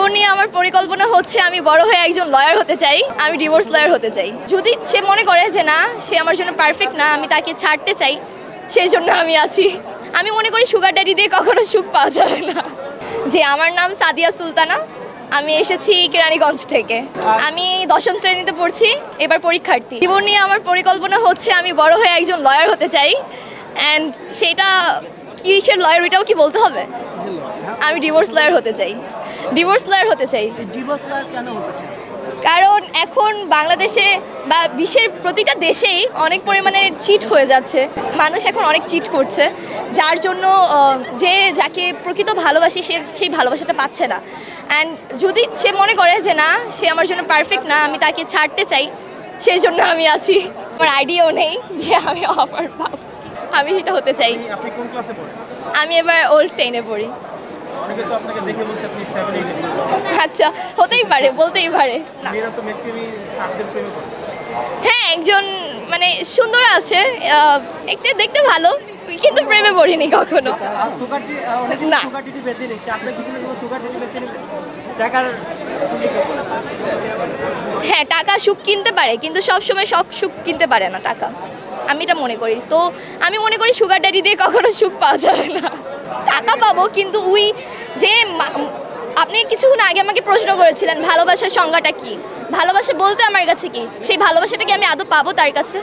জীবন নিয়ে আমার পরিকল্পনা হচ্ছে আমি বড় হয়ে একজন লয়ার হতে চাই। আমি ডিভোর্স লয়ার হতে চাই। যদি সে মনে করে যে না, সে আমার জন্য পারফেক্ট না, আমি তাকে ছাড়তে চাই, সেই জন্য আমি আছি। আমি মনে করি সুগার ড্যাডি দিয়ে কখনো সুখ পাওয়া যাবে না। যে আমার নাম সাদিয়া সুলতানা, আমি এসেছি কেরানীগঞ্জ থেকে। আমি 10ম শ্রেণীতে পড়ছি, এবার পরীক্ষার্থী। জীবন নিয়ে আমার পরিকল্পনা হচ্ছে আমি বড় হয়ে একজন লয়ার হতে চাই। অ্যান্ড সেটা কিসের লয়ার ওইটাও কি বলতে হবে? আমি ডিভোর্স লয়ার হতে চাই। ডিভোর্স লয়ার হতে চাই কারণ এখন বাংলাদেশে বা বিশ্বের প্রতিটা দেশেই অনেক পরিমাণে চিট হয়ে যাচ্ছে। মানুষ এখন অনেক চিট করছে, যার জন্য যে যাকে প্রকৃত ভালোবাসি সে সেই ভালোবাসাটা পাচ্ছে না। অ্যান্ড যদি সে মনে করে যে না, সে আমার জন্য পারফেক্ট না, আমি তাকে ছাড়তে চাই, সেই জন্য আমি আছি। আমার আইডিয়াও নেই যে আমি অফার পাবো, আমি সেটা হতে চাই। আমি এবার ওল্ড 10-এ পড়ি। আচ্ছা, হতেই পারে, বলতেই পারে না। হ্যাঁ, একজন মানে সুন্দর আছে, দেখতে ভালো, কিন্তু প্রেমে পড়িনি কখনো। না, হ্যাঁ, টাকা সুখ কিনতে পারে, কিন্তু সবসময় সব সুখ কিনতে পারে না টাকা, আমি এটা মনে করি। তো আমি মনে করি সুগার ড্যাডি দিয়ে কখনো সুখ পাওয়া যাবে না। টাকা পাবো, কিন্তু যে আপনি কিছুক্ষণ আগে আমাকে প্রশ্ন করেছিলেন ভালোবাসার সংজ্ঞাটা কি, ভালোবাসা বলতে আমার কাছে কি, সেই ভালোবাসাটা কি আমি আদৌ পাবো তার কাছে?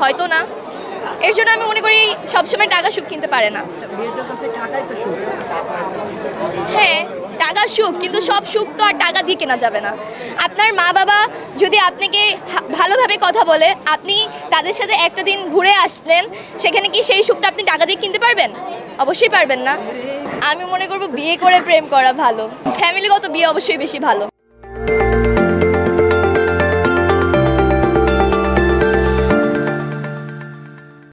হয়তো না। এর জন্য আমি মনে করি সবসময় টাকা সুখ কিনতে পারে না। হ্যাঁ, টাকা সুখ, কিন্তু সব সুখ তো আর টাকা দিয়ে কেনা যাবে না। আপনার মা বাবা যদি আপনাকে ভালোভাবে কথা বলে, আপনি তাদের সাথে একটা দিন ঘুরে আসলেন, সেখানে কি সেই সুখটা আপনি টাকা দিয়ে কিনতে পারবেন? অবশ্যই পারবেন না। আমি মনে করবো বিয়ে করে প্রেম করা ভালো। ফ্যামিলিগত বিয়ে অবশ্যই বেশি ভালো।